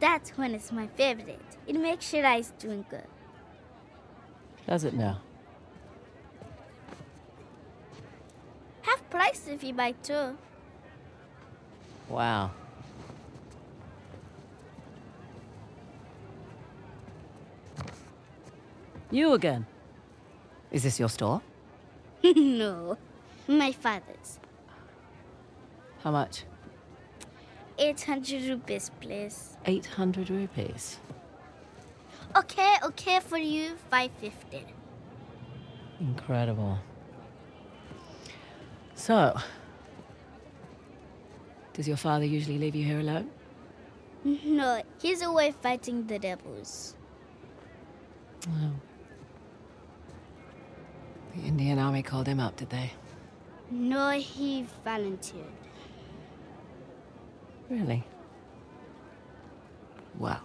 That's when it's my favorite. It makes sure eyes twinkle. Does it now? Half price if you buy two. Wow. You again? Is this your store? No, my father's. How much? 800 rupees, please. 800 rupees. Okay for you, 550. Incredible. So, does your father usually leave you here alone? No, he's away fighting the rebels. Oh. The Indian army called him up, did they? No, he volunteered. Really? Well,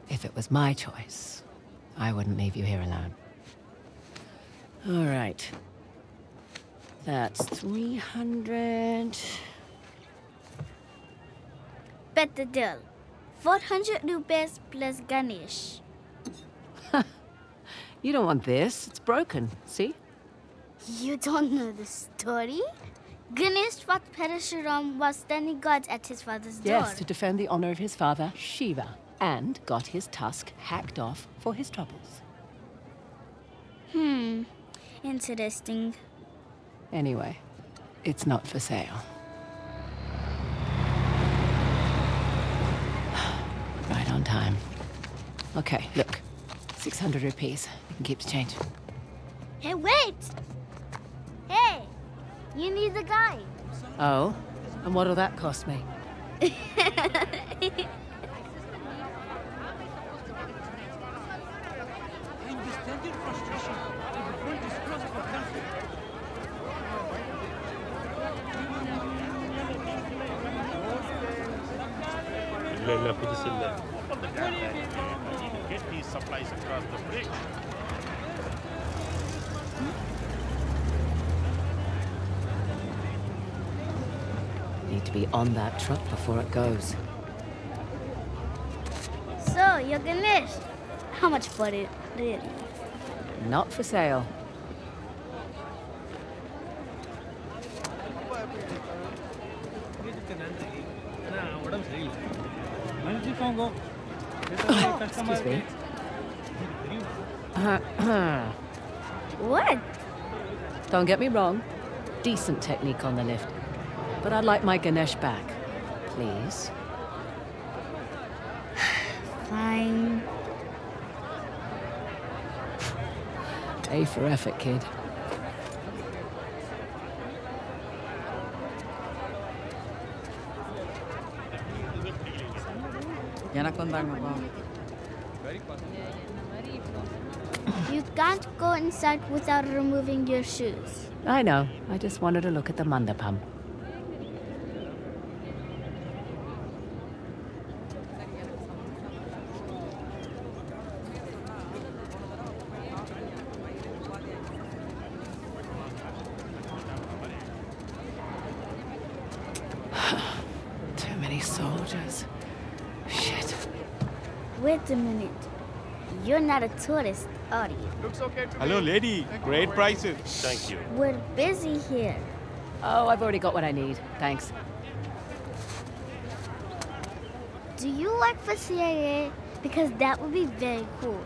if it was my choice, I wouldn't leave you here alone. All right. That's 300. Better deal. 400 rupees plus Ganesh. You don't want this. It's broken. See? You don't know the story? Ganesh fought Parashuram while standing guard at his father's door. Yes, to defend the honor of his father, Shiva, and got his tusk hacked off for his troubles. Interesting. Anyway, it's not for sale. Right on time. Okay, look. 600 rupees. You can keep the change. Hey, wait! Hey, you need the guy. Oh? And what'll that cost me? Get these supplies across the bridge. Need to be on that truck before it goes. So, you're Ganesh. How much for it, really? Not for sale. Excuse me. What? Don't get me wrong. Decent technique on the lift. But I'd like my Ganesh back. Please. Fine. A for effort, kid. You can't go inside without removing your shoes. I know. I just wanted to look at the mandapam. Too many soldiers. Shit. Wait a minute. You're not a tourist, are you? Looks okay to me. Hello, lady. Great prices. Thank you. We're busy here. Oh, I've already got what I need. Thanks. Do you work for CIA? Because that would be very cool.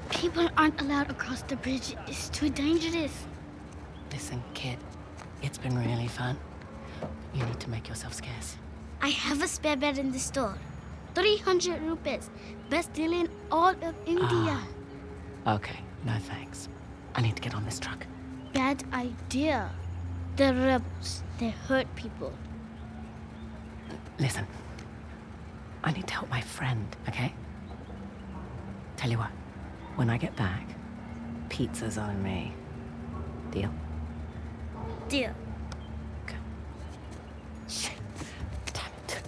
People aren't allowed across the bridge. It's too dangerous. Listen, kid. It's been really fun. You need to make yourself scarce. I have a spare bed in the store. 300 rupees. Best deal in all of India. Okay, no thanks. I need to get on this truck. Bad idea. The rebels, they hurt people. Listen. I need to help my friend, okay? Tell you what. When I get back, pizza's on me. Deal? Deal. Okay. Shit. Damn it.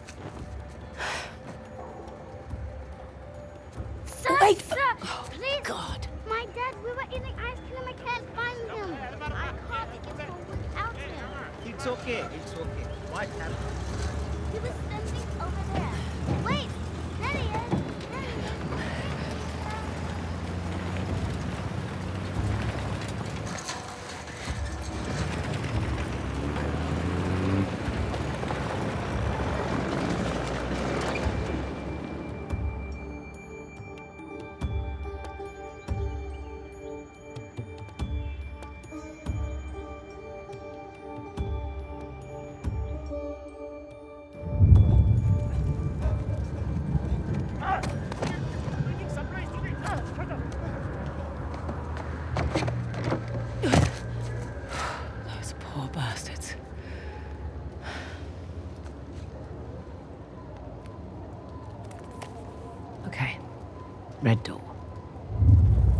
Sir, Wait! sir, Oh, please. God. My dad, we were eating ice cream. I can't find him. It's okay. It's okay. What happened? He was standing over there. Wait! There he is! There he is! Those poor bastards. Okay. Red door.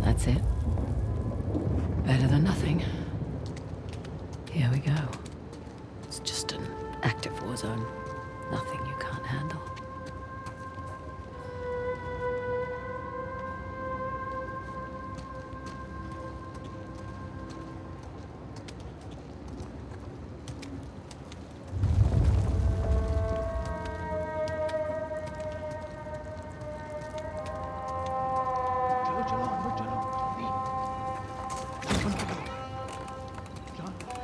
That's it. Better than nothing. Here we go. It's just an active war zone. Nothing you can't handle.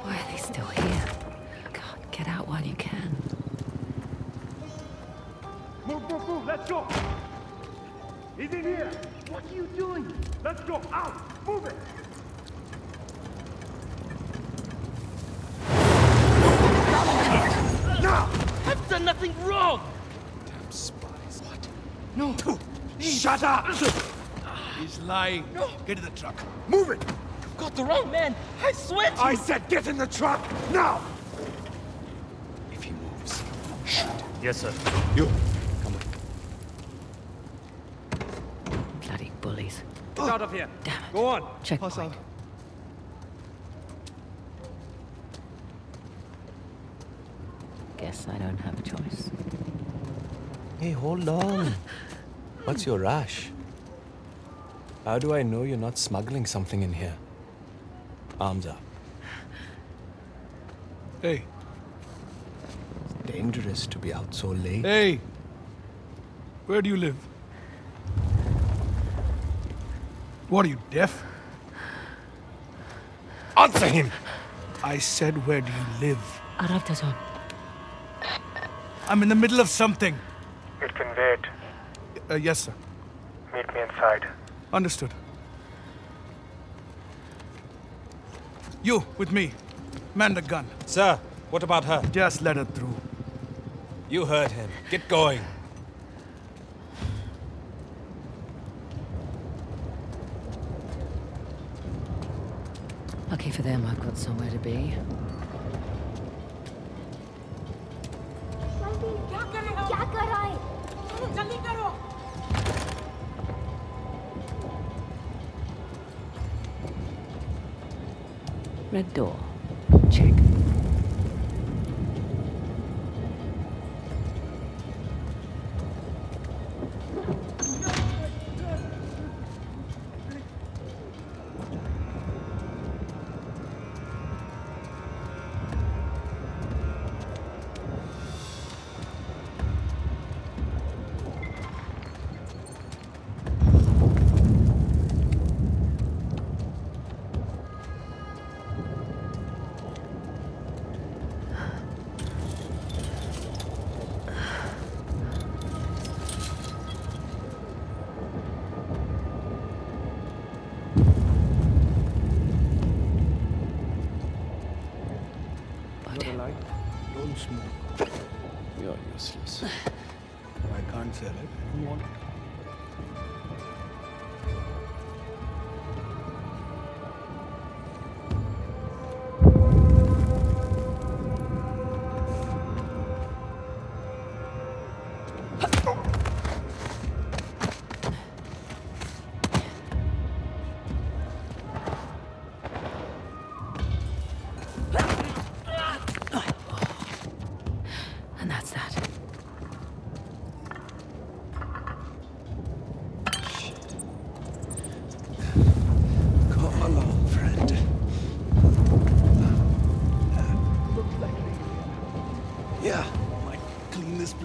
Why are they still here? God, get out while you can. Move, let's go! He's in here! What are you doing? Let's go, out! Move it! Now! I've done nothing wrong! Damn spies. What? No! Shut up! He's lying. No! Get in the truck. Move it! You've got the wrong man! I swear to you! I said get in the truck! Now! If he moves, shoot. Yes, sir. You, come on. Bloody bullies. Get out of here! Damn it. Go on! Checkpoint. Guess I don't have a choice. Hey, hold on. What's your rush? How do I know you're not smuggling something in here? Arms up. Hey. It's dangerous to be out so late. Hey! Where do you live? What are you, deaf? Answer him! I said, where do you live? Arabtazon. I'm in the middle of something. It can wait. Yes, sir. Meet me inside. Understood. You, with me. Man the gun. Sir, what about her? Just let her through. You heard him. Get going. Lucky for them, I've got somewhere to be. क्या कर रहा है? जल्दी करो! Red door. Check. Don't smoke. You're useless. I can't sell it. I don't want it. And that's that.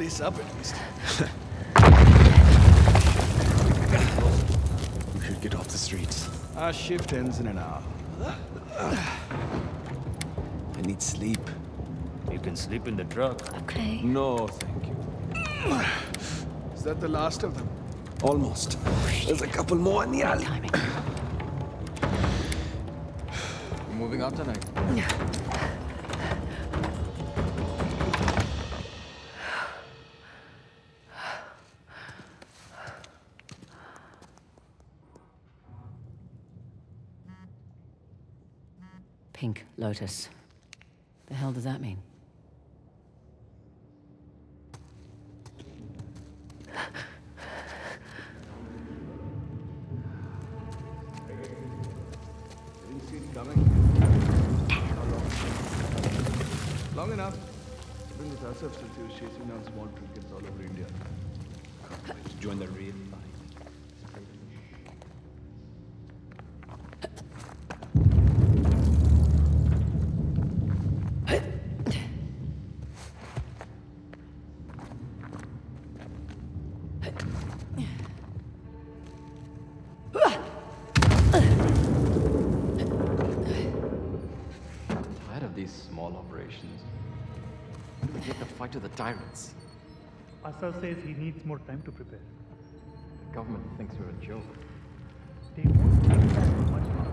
place up at least. We should get off the streets. Our shift ends in an hour. I need sleep. You can sleep in the truck. Okay. No, thank you. Is that the last of them? Almost. There's a couple more in the alley. Timing. We're moving out tonight. Pink Lotus. The hell does that mean? Didn't see it coming. Long enough. Even with us, I've still chasing down small trinkets all over India. Let's join the real fight. Tired of these small operations. When do we get the fight to the tyrants? Asa says he needs more time to prepare. The government thinks we're a joke. They won't keep that for much longer.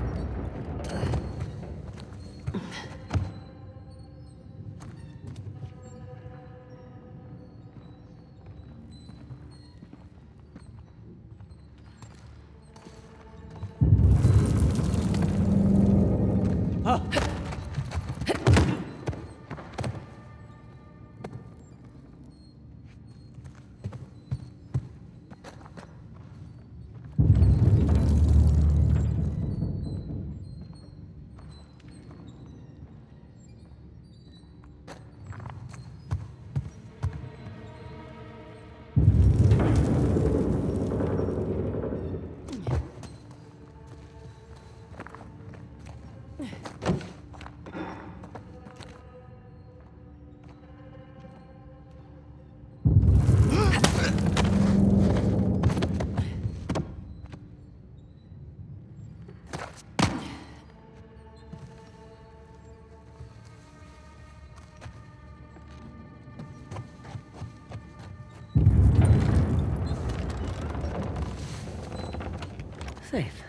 Safe.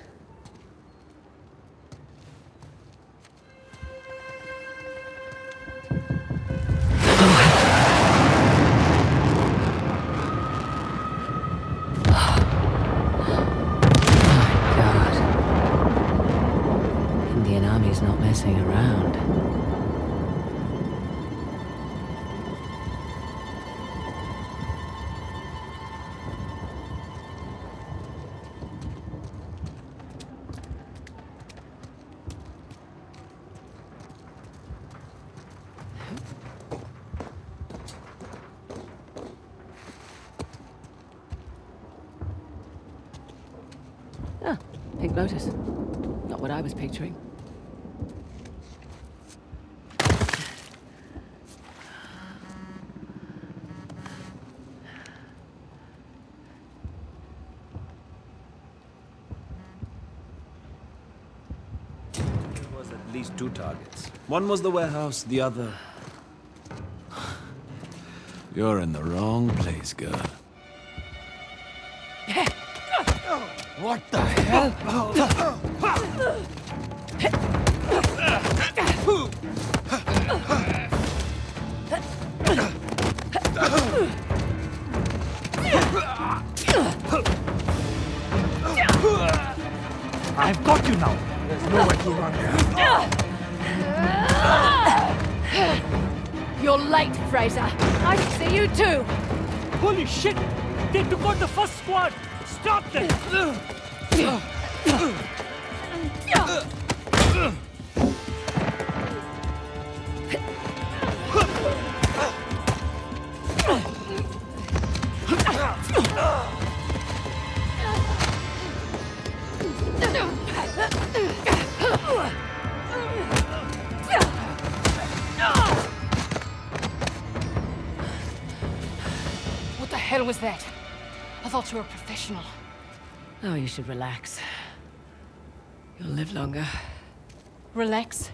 Indian Army's not messing around. Ah, Pink Lotus. Not what I was picturing. There was at least 2 targets. One was the warehouse, the other... You're in the wrong place, girl. What the hell? I've got you now. There's nowhere to run here. You're late, Fraser. I see you too. Holy shit! They took out the first squad! Stop them! hell was that? I thought you were a professional. Oh, you should relax. You'll live longer. Relax?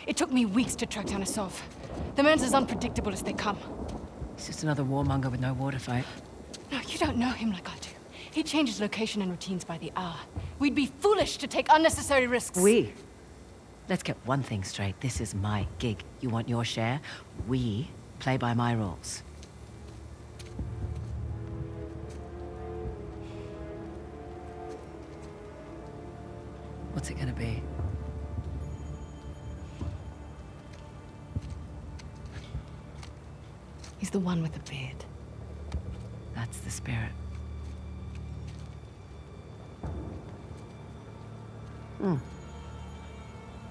It took me weeks to track down Asov. The man's as unpredictable as they come. He's just another warmonger with no war to fight. No, you don't know him like I do. He changes location and routines by the hour. We'd be foolish to take unnecessary risks. Let's get one thing straight. This is my gig. You want your share? We play by my rules. What's it gonna be? He's the one with the beard. That's the spirit.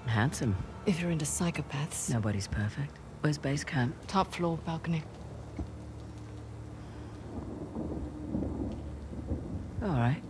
Handsome. If you're into psychopaths. Nobody's perfect. Where's base camp? Top floor, balcony. All right.